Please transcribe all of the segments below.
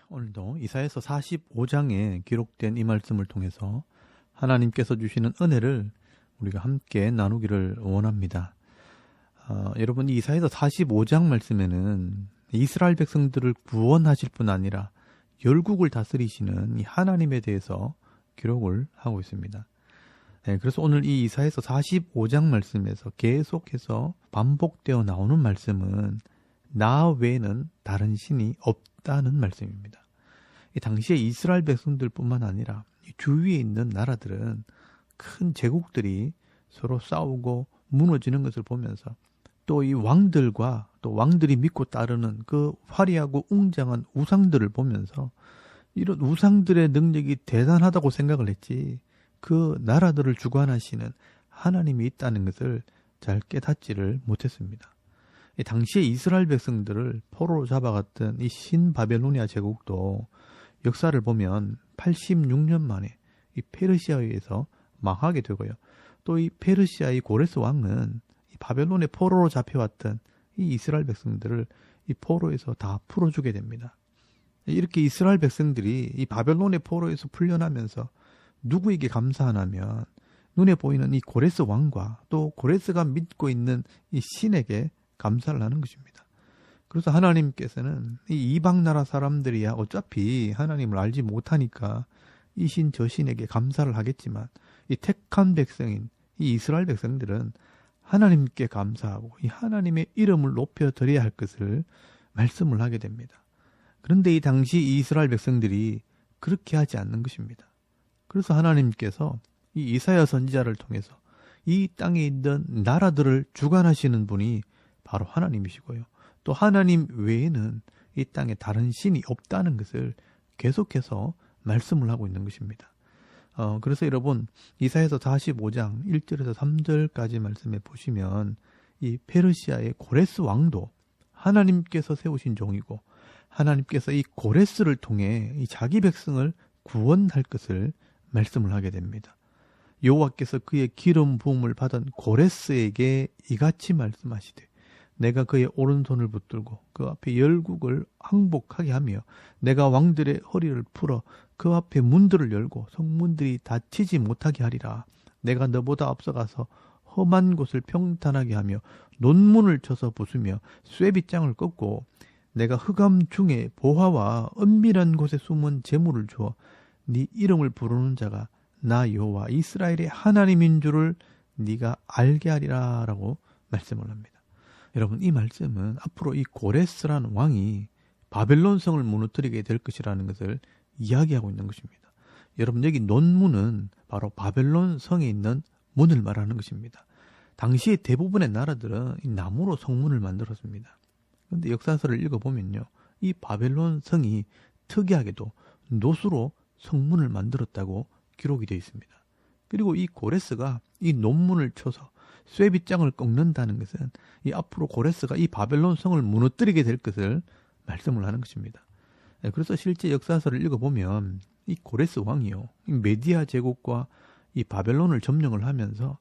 오늘도 이사야서 45장에 기록된 이 말씀을 통해서 하나님께서 주시는 은혜를 우리가 함께 나누기를 원합니다. 여러분, 이사야서 45장 말씀에는 이스라엘 백성들을 구원하실 뿐 아니라 열국을 다스리시는 이 하나님에 대해서 기록을 하고 있습니다. 그래서 오늘 이 이사야서 45장 말씀에서 계속해서 반복되어 나오는 말씀은 나 외에는 다른 신이 없다는 말씀입니다. 이 당시에 이스라엘 백성들뿐만 아니라 주위에 있는 나라들은 큰 제국들이 서로 싸우고 무너지는 것을 보면서 또 이 왕들과 또 왕들이 믿고 따르는 그 화려하고 웅장한 우상들을 보면서 이런 우상들의 능력이 대단하다고 생각을 했지, 그 나라들을 주관하시는 하나님이 있다는 것을 잘 깨닫지를 못했습니다. 당시에 이스라엘 백성들을 포로로 잡아갔던 이 신바벨로니아 제국도 역사를 보면 86년 만에 이 페르시아에 의해서 망하게 되고요. 또 이 페르시아의 고레스 왕은 이 바벨론의 포로로 잡혀왔던 이 이스라엘 백성들을 이 포로에서 다 풀어주게 됩니다. 이렇게 이스라엘 백성들이 이 바벨론의 포로에서 풀려나면서 누구에게 감사하냐면 눈에 보이는 이 고레스 왕과 또 고레스가 믿고 있는 이 신에게 감사를 하는 것입니다. 그래서 하나님께서는 이 이방 나라 사람들이야 어차피 하나님을 알지 못하니까 이 신 저 신에게 감사를 하겠지만 이 택한 백성인 이 이스라엘 백성들은 하나님께 감사하고 이 하나님의 이름을 높여 드려야 할 것을 말씀을 하게 됩니다. 그런데 이 당시 이 이스라엘 백성들이 그렇게 하지 않는 것입니다. 그래서 하나님께서 이 이사야 선지자를 통해서 이 땅에 있는 나라들을 주관하시는 분이 바로 하나님이시고요. 또 하나님 외에는 이 땅에 다른 신이 없다는 것을 계속해서 말씀을 하고 있는 것입니다. 그래서 여러분, 이사야서 45장 1절에서 3절까지 말씀해 보시면 이 페르시아의 고레스 왕도 하나님께서 세우신 종이고 하나님께서 이 고레스를 통해 이 자기 백성을 구원할 것을 말씀을 하게 됩니다. 여호와께서 그의 기름 부음을 받은 고레스에게 이같이 말씀하시되 내가 그의 오른손을 붙들고 그 앞에 열국을 항복하게 하며 내가 왕들의 허리를 풀어 그 앞에 문들을 열고 성문들이 닫히지 못하게 하리라. 내가 너보다 앞서가서 험한 곳을 평탄하게 하며 논문을 쳐서 부수며 쇠빗장을 꺾고 내가 흑암 중에 보화와 은밀한 곳에 숨은 재물을 주어 네 이름을 부르는 자가 나 여호와 이스라엘의 하나님인 줄을 네가 알게 하리라 라고 말씀을 합니다. 여러분, 이 말씀은 앞으로 이 고레스라는 왕이 바벨론 성을 무너뜨리게 될 것이라는 것을 이야기하고 있는 것입니다. 여러분, 여기 논문은 바로 바벨론 성에 있는 문을 말하는 것입니다. 당시에 대부분의 나라들은 이 나무로 성문을 만들었습니다. 그런데 역사서를 읽어보면요, 이 바벨론 성이 특이하게도 노수로 성문을 만들었다고 기록이 되어 있습니다. 그리고 이 고레스가 이 논문을 쳐서 쇠빗장을 꺾는다는 것은 이 앞으로 고레스가 이 바벨론 성을 무너뜨리게 될 것을 말씀을 하는 것입니다. 그래서 실제 역사서를 읽어보면 이 고레스 왕이요, 이 메디아 제국과 이 바벨론을 점령을 하면서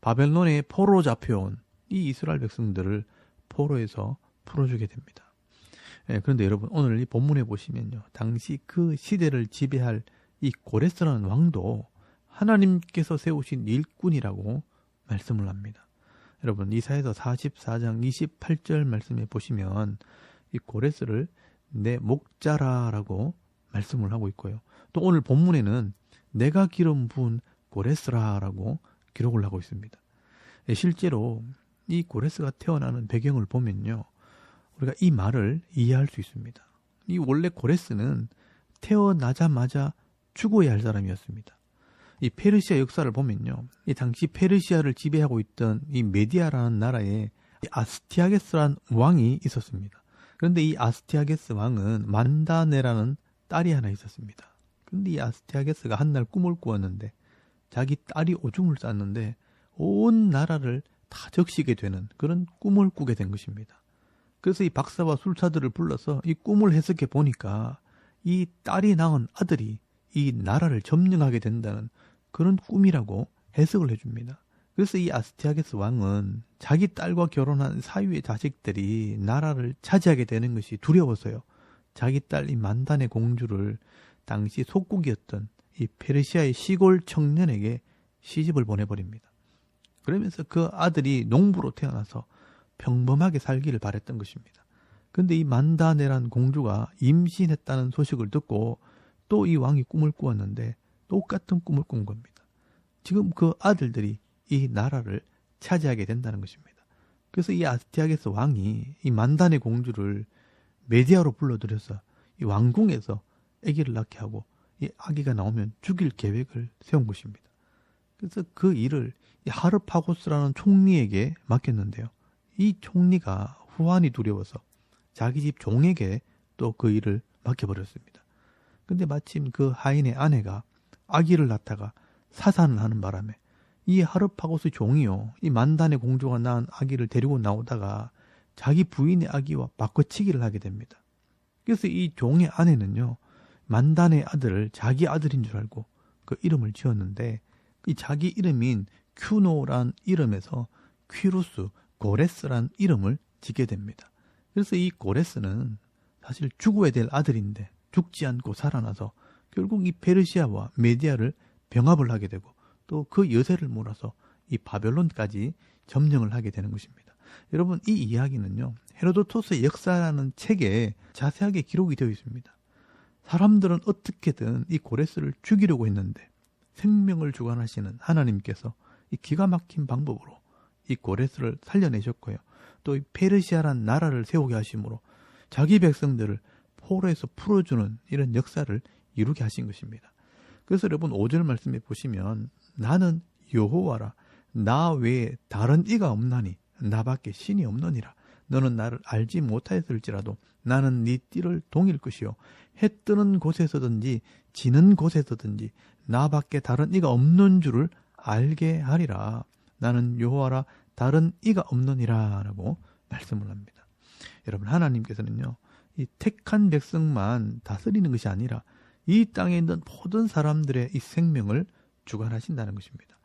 바벨론에 포로로 잡혀온 이 이스라엘 백성들을 포로에서 풀어주게 됩니다. 그런데 여러분, 오늘 이 본문에 보시면요, 당시 그 시대를 지배할 이 고레스라는 왕도 하나님께서 세우신 일꾼이라고 말씀을 합니다. 여러분, 이사야서 44장 28절 말씀에 보시면 이 고레스를 내 목자라라고 말씀을 하고 있고요. 또 오늘 본문에는 내가 기름 부은 고레스라라고 기록을 하고 있습니다. 실제로 이 고레스가 태어나는 배경을 보면요, 우리가 이 말을 이해할 수 있습니다. 이 원래 고레스는 태어나자마자 죽어야 할 사람이었습니다. 이 페르시아 역사를 보면요, 이 당시 페르시아를 지배하고 있던 이 메디아라는 나라에 아스티아게스라는 왕이 있었습니다. 그런데 이 아스티아게스 왕은 만다네라는 딸이 하나 있었습니다. 그런데 이 아스티아게스가 한날 꿈을 꾸었는데 자기 딸이 오줌을 쌌는데 온 나라를 다 적시게 되는 그런 꿈을 꾸게 된 것입니다. 그래서 이 박사와 술사들을 불러서 이 꿈을 해석해 보니까 이 딸이 낳은 아들이 이 나라를 점령하게 된다는 그런 꿈이라고 해석을 해줍니다. 그래서 이 아스티아게스 왕은 자기 딸과 결혼한 사위의 자식들이 나라를 차지하게 되는 것이 두려워서요. 자기 딸 이 만단의 공주를 당시 속국이었던 이 페르시아의 시골 청년에게 시집을 보내버립니다. 그러면서 그 아들이 농부로 태어나서 평범하게 살기를 바랬던 것입니다. 근데 이 만다네란 공주가 임신했다는 소식을 듣고 또 이 왕이 꿈을 꾸었는데 똑같은 꿈을 꾼 겁니다. 지금 그 아들들이 이 나라를 차지하게 된다는 것입니다. 그래서 이 아스티아게스 왕이 이 만다네 공주를 메디아로 불러들여서 이 왕궁에서 아기를 낳게 하고 이 아기가 나오면 죽일 계획을 세운 것입니다. 그래서 그 일을 이 하르파고스라는 총리에게 맡겼는데요. 이 총리가 후환이 두려워서 자기 집 종에게 또 그 일을 맡겨버렸습니다. 근데 마침 그 하인의 아내가 아기를 낳다가 사산을 하는 바람에 이 하르파고스 종이요, 이 만단의 공주가 낳은 아기를 데리고 나오다가 자기 부인의 아기와 바꿔치기를 하게 됩니다. 그래서 이 종의 아내는요, 만단의 아들을 자기 아들인 줄 알고 그 이름을 지었는데 이 자기 이름인 큐노란 이름에서 퀴루스, 고레스란 이름을 짓게 됩니다. 그래서 이 고레스는 사실 죽어야 될 아들인데 죽지 않고 살아나서 결국 이 페르시아와 메디아를 병합을 하게 되고 또 그 여세를 몰아서 이 바벨론까지 점령을 하게 되는 것입니다. 여러분, 이 이야기는요, 헤로도토스의 역사라는 책에 자세하게 기록이 되어 있습니다. 사람들은 어떻게든 이 고레스를 죽이려고 했는데 생명을 주관하시는 하나님께서 이 기가 막힌 방법으로 이 고레스를 살려내셨고요. 또 이 페르시아란 나라를 세우게 하심으로 자기 백성들을 포로에서 풀어주는 이런 역사를 이루게 하신 것입니다. 그래서 여러분 5절 말씀에 보시면 나는 여호와라 나 외에 다른 이가 없나니 나밖에 신이 없느니라. 너는 나를 알지 못하였을지라도 나는 네 띠를 동일 것이요 해 뜨는 곳에서든지 지는 곳에서든지 나밖에 다른 이가 없는 줄을 알게 하리라. 나는 여호와라 다른 이가 없느니라 라고 말씀을 합니다. 여러분, 하나님께서는요, 이 택한 백성만 다스리는 것이 아니라 이 땅에 있는 모든 사람들의 이 생명을 주관하신다는 것입니다.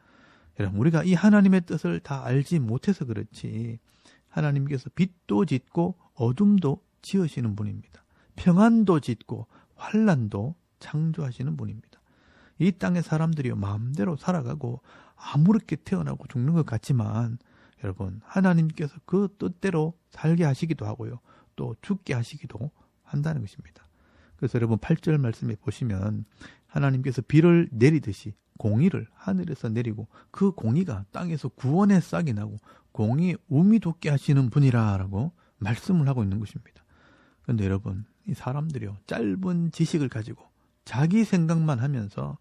여러분, 우리가 이 하나님의 뜻을 다 알지 못해서 그렇지 하나님께서 빛도 짓고 어둠도 지으시는 분입니다. 평안도 짓고 환난도 창조하시는 분입니다. 이 땅의 사람들이 마음대로 살아가고 아무렇게 태어나고 죽는 것 같지만 여러분, 하나님께서 그 뜻대로 살게 하시기도 하고요. 또 죽게 하시기도 한다는 것입니다. 그래서 여러분 8절 말씀에 보시면 하나님께서 비를 내리듯이 공의를 하늘에서 내리고 그 공의가 땅에서 구원의 싹이 나고 공의의 우미 돋게 하시는 분이라 라고 말씀을 하고 있는 것입니다. 그런데 여러분, 이 사람들이요, 짧은 지식을 가지고 자기 생각만 하면서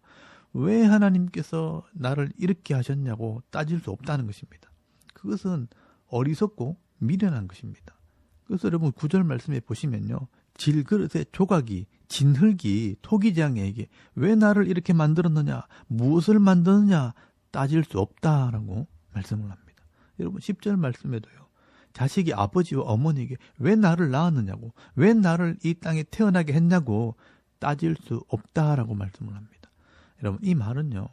왜 하나님께서 나를 이렇게 하셨냐고 따질 수 없다는 것입니다. 그것은 어리석고 미련한 것입니다. 그래서 여러분 9절 말씀에 보시면요, 질그릇의 조각이 진흙이 토기장에게 왜 나를 이렇게 만들었느냐, 무엇을 만드느냐 따질 수 없다라고 말씀을 합니다. 여러분 10절 말씀에도요, 자식이 아버지와 어머니에게 왜 나를 낳았느냐고, 왜 나를 이 땅에 태어나게 했냐고 따질 수 없다라고 말씀을 합니다. 여러분, 이 말은요,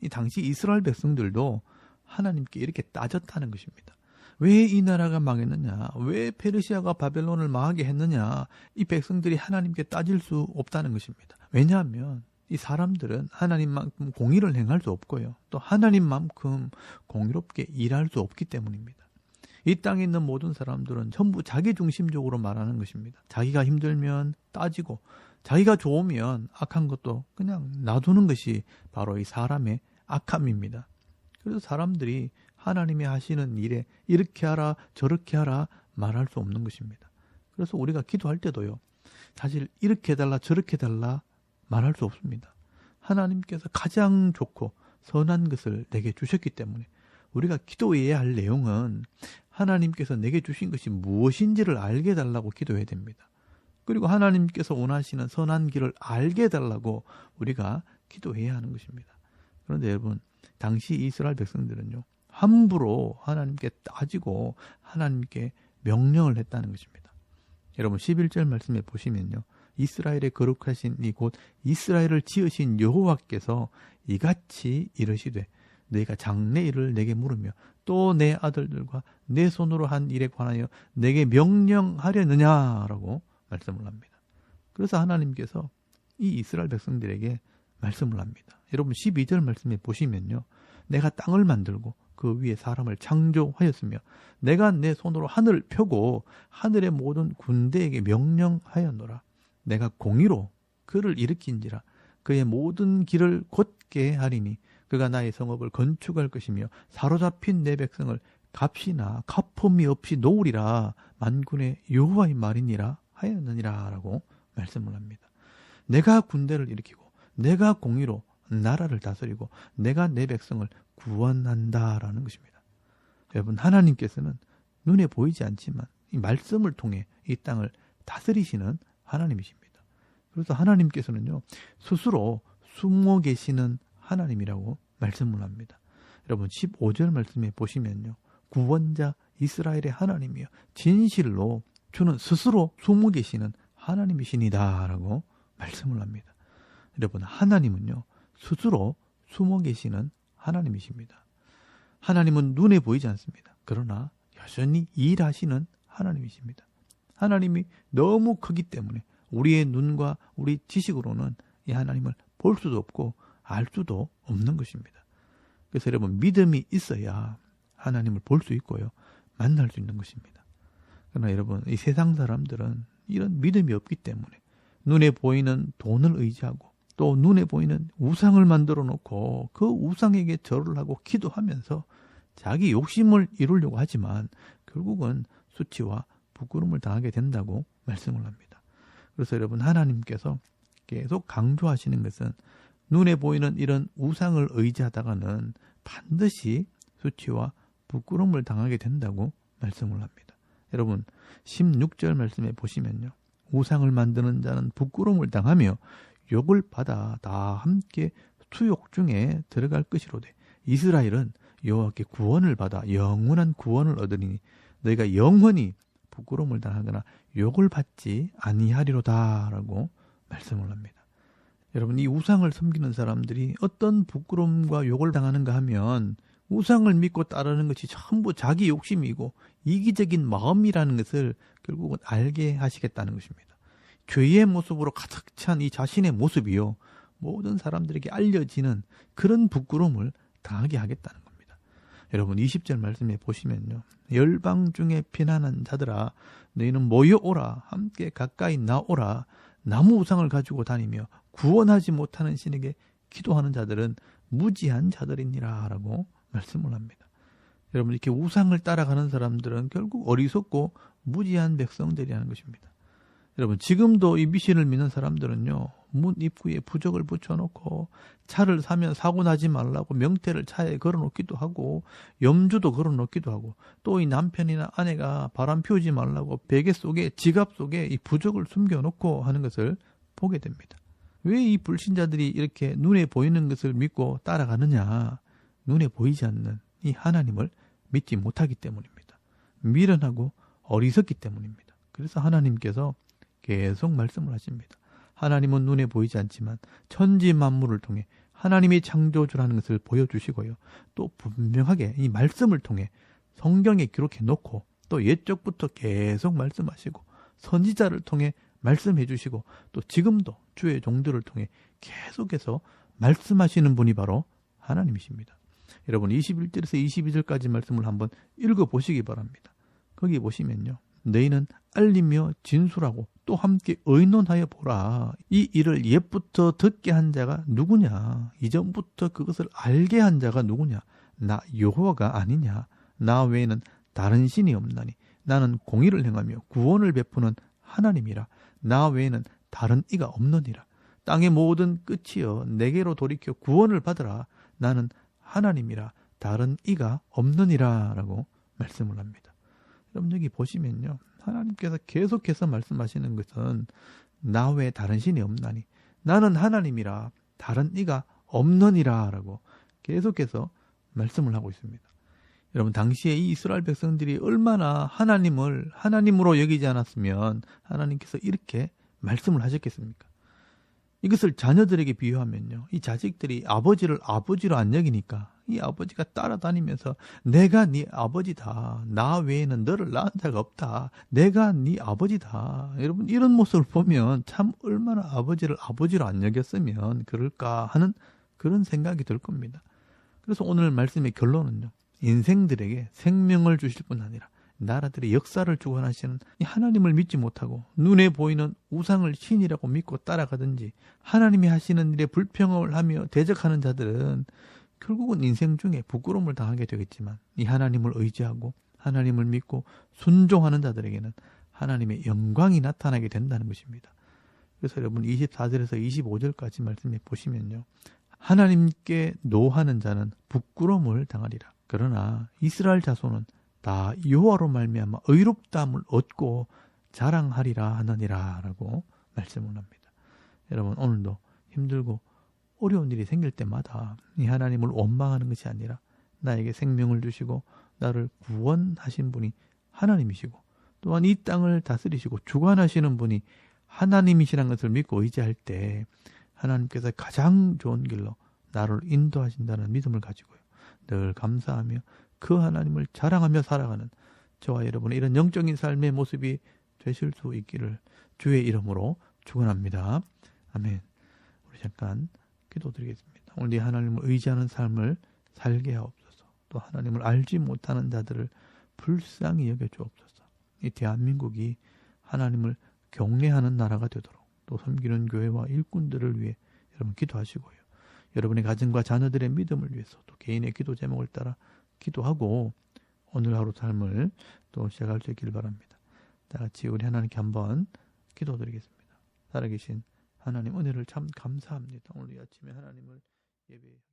이 당시 이스라엘 백성들도 하나님께 이렇게 따졌다는 것입니다. 왜 이 나라가 망했느냐, 왜 페르시아가 바벨론을 망하게 했느냐, 이 백성들이 하나님께 따질 수 없다는 것입니다. 왜냐하면 이 사람들은 하나님만큼 공의를 행할 수 없고요, 또 하나님만큼 공의롭게 일할 수 없기 때문입니다. 이 땅에 있는 모든 사람들은 전부 자기 중심적으로 말하는 것입니다. 자기가 힘들면 따지고 자기가 좋으면 악한 것도 그냥 놔두는 것이 바로 이 사람의 악함입니다. 그래서 사람들이 하나님이 하시는 일에 이렇게 하라 저렇게 하라 말할 수 없는 것입니다. 그래서 우리가 기도할 때도요, 사실 이렇게 해달라 저렇게 해달라 말할 수 없습니다. 하나님께서 가장 좋고 선한 것을 내게 주셨기 때문에 우리가 기도해야 할 내용은 하나님께서 내게 주신 것이 무엇인지를 알게 해달라고 기도해야 됩니다. 그리고 하나님께서 원하시는 선한 길을 알게 해달라고 우리가 기도해야 하는 것입니다. 그런데 여러분, 당시 이스라엘 백성들은요, 함부로 하나님께 따지고 하나님께 명령을 했다는 것입니다. 여러분 11절 말씀에 보시면요, 이스라엘의 거룩하신 이곳 이스라엘을 지으신 여호와께서 이같이 이르시되 너희가 장래일을 내게 물으며 또 내 아들들과 내 손으로 한 일에 관하여 내게 명령하려느냐라고 말씀을 합니다. 그래서 하나님께서 이 이스라엘 백성들에게 말씀을 합니다. 여러분 12절 말씀에 보시면요. 내가 땅을 만들고 그 위에 사람을 창조하였으며 내가 내 손으로 하늘을 펴고 하늘의 모든 군대에게 명령하였노라. 내가 공의로 그를 일으킨지라. 그의 모든 길을 곧게 하리니 그가 나의 성읍을 건축할 것이며 사로잡힌 내 백성을 값이나 갚음이 없이 놓으리라. 만군의 여호와의 말이니라 하였느니라 라고 말씀을 합니다. 내가 군대를 일으키고 내가 공의로 나라를 다스리고 내가 내 백성을 구원한다라는 것입니다. 여러분 하나님께서는 눈에 보이지 않지만 이 말씀을 통해 이 땅을 다스리시는 하나님이십니다. 그래서 하나님께서는요 스스로 숨어 계시는 하나님이라고 말씀을 합니다. 여러분 15절 말씀에 보시면요. 구원자 이스라엘의 하나님이여 진실로 주는 스스로 숨어 계시는 하나님이시니다 라고 말씀을 합니다. 여러분 하나님은요. 스스로 숨어 계시는 하나님이십니다. 하나님은 눈에 보이지 않습니다. 그러나 여전히 일하시는 하나님이십니다. 하나님이 너무 크기 때문에 우리의 눈과 우리 지식으로는 이 하나님을 볼 수도 없고 알 수도 없는 것입니다. 그래서 여러분 믿음이 있어야 하나님을 볼 수 있고요. 만날 수 있는 것입니다. 그러나 여러분 이 세상 사람들은 이런 믿음이 없기 때문에 눈에 보이는 돈을 의지하고 또 눈에 보이는 우상을 만들어 놓고 그 우상에게 절을 하고 기도하면서 자기 욕심을 이루려고 하지만 결국은 수치와 부끄러움을 당하게 된다고 말씀을 합니다. 그래서 여러분 하나님께서 계속 강조하시는 것은 눈에 보이는 이런 우상을 의지하다가는 반드시 수치와 부끄러움을 당하게 된다고 말씀을 합니다. 여러분 16절 말씀에 보시면요. 우상을 만드는 자는 부끄러움을 당하며 욕을 받아 다 함께 수욕 중에 들어갈 것이로되 이스라엘은 여호와께 구원을 받아 영원한 구원을 얻으리니 너희가 영원히 부끄러움을 당하거나 욕을 받지 아니하리로다 라고 말씀을 합니다. 여러분 이 우상을 섬기는 사람들이 어떤 부끄러움과 욕을 당하는가 하면 우상을 믿고 따르는 것이 전부 자기 욕심이고 이기적인 마음이라는 것을 결국은 알게 하시겠다는 것입니다. 죄의 모습으로 가득 찬 이 자신의 모습이요. 모든 사람들에게 알려지는 그런 부끄러움을 당하게 하겠다는 겁니다. 여러분 20절 말씀에 보시면요. 열방 중에 피난한 자들아 너희는 모여오라 함께 가까이 나오라 나무 우상을 가지고 다니며 구원하지 못하는 신에게 기도하는 자들은 무지한 자들이니라 라고 말씀을 합니다. 여러분 이렇게 우상을 따라가는 사람들은 결국 어리석고 무지한 백성들이라는 것입니다. 여러분 지금도 이 미신을 믿는 사람들은요. 문 입구에 부적을 붙여놓고 차를 사면 사고 나지 말라고 명태를 차에 걸어놓기도 하고 염주도 걸어놓기도 하고 또 이 남편이나 아내가 바람 피우지 말라고 베개 속에 지갑 속에 이 부적을 숨겨놓고 하는 것을 보게 됩니다. 왜 이 불신자들이 이렇게 눈에 보이는 것을 믿고 따라가느냐? 눈에 보이지 않는 이 하나님을 믿지 못하기 때문입니다. 미련하고 어리석기 때문입니다. 그래서 하나님께서 계속 말씀을 하십니다. 하나님은 눈에 보이지 않지만 천지 만물을 통해 하나님이 창조주라는 것을 보여주시고요. 또 분명하게 이 말씀을 통해 성경에 기록해 놓고 또 옛적부터 계속 말씀하시고 선지자를 통해 말씀해 주시고 또 지금도 주의 종들을 통해 계속해서 말씀하시는 분이 바로 하나님이십니다. 여러분 21절에서 22절까지 말씀을 한번 읽어보시기 바랍니다. 거기 보시면요. 너희는 알리며 진술하고 또 함께 의논하여 보라. 이 일을 옛부터 듣게 한 자가 누구냐? 이전부터 그것을 알게 한 자가 누구냐? 나 여호와가 아니냐? 나 외에는 다른 신이 없나니 나는 공의를 행하며 구원을 베푸는 하나님이라. 나 외에는 다른 이가 없느니라. 땅의 모든 끝이여 내게로 돌이켜 구원을 받으라. 나는 하나님이라 다른 이가 없느니라 라고 말씀을 합니다. 여러분 여기 보시면요. 하나님께서 계속해서 말씀하시는 것은 나 외에 다른 신이 없나니 나는 하나님이라 다른 이가 없느니라 라고 계속해서 말씀을 하고 있습니다. 여러분 당시에 이 이스라엘 백성들이 얼마나 하나님을 하나님으로 여기지 않았으면 하나님께서 이렇게 말씀을 하셨겠습니까? 이것을 자녀들에게 비유하면요. 이 자식들이 아버지를 아버지로 안 여기니까 이 아버지가 따라다니면서 내가 네 아버지다. 나 외에는 너를 낳은 자가 없다. 내가 네 아버지다. 여러분 이런 모습을 보면 참 얼마나 아버지를 아버지로 안 여겼으면 그럴까 하는 그런 생각이 들 겁니다. 그래서 오늘 말씀의 결론은요. 인생들에게 생명을 주실 뿐 아니라 나라들의 역사를 주관하시는 이 하나님을 믿지 못하고 눈에 보이는 우상을 신이라고 믿고 따라가든지 하나님이 하시는 일에 불평을 하며 대적하는 자들은 결국은 인생 중에 부끄러움을 당하게 되겠지만 이 하나님을 의지하고 하나님을 믿고 순종하는 자들에게는 하나님의 영광이 나타나게 된다는 것입니다. 그래서 여러분 24절에서 25절까지 말씀해 보시면요. 하나님께 노하는 자는 부끄러움을 당하리라. 그러나 이스라엘 자손은 다 여호와로 말미암아 의롭다함을 얻고 자랑하리라 하느니라 라고 말씀을 합니다. 여러분 오늘도 힘들고 어려운 일이 생길 때마다 이 하나님을 원망하는 것이 아니라 나에게 생명을 주시고 나를 구원하신 분이 하나님이시고 또한 이 땅을 다스리시고 주관하시는 분이 하나님이시라는 것을 믿고 의지할 때 하나님께서 가장 좋은 길로 나를 인도하신다는 믿음을 가지고요. 늘 감사하며 그 하나님을 자랑하며 살아가는 저와 여러분의 이런 영적인 삶의 모습이 되실 수 있기를 주의 이름으로 축원합니다. 아멘. 우리 잠깐 기도드리겠습니다. 오늘 이 하나님을 의지하는 삶을 살게 하옵소서. 또 하나님을 알지 못하는 자들을 불쌍히 여겨 주옵소서. 이 대한민국이 하나님을 경외하는 나라가 되도록 또 섬기는 교회와 일꾼들을 위해 여러분 기도하시고요. 여러분의 가정과 자녀들의 믿음을 위해서 또 개인의 기도 제목을 따라 기도하고 오늘 하루 삶을 또 시작할 수 있기를 바랍니다. 다 같이 우리 하나님께 한번 기도드리겠습니다. 살아계신 하나님 은혜를 참 감사합니다. 오늘 이 아침에 하나님을 예배합니다.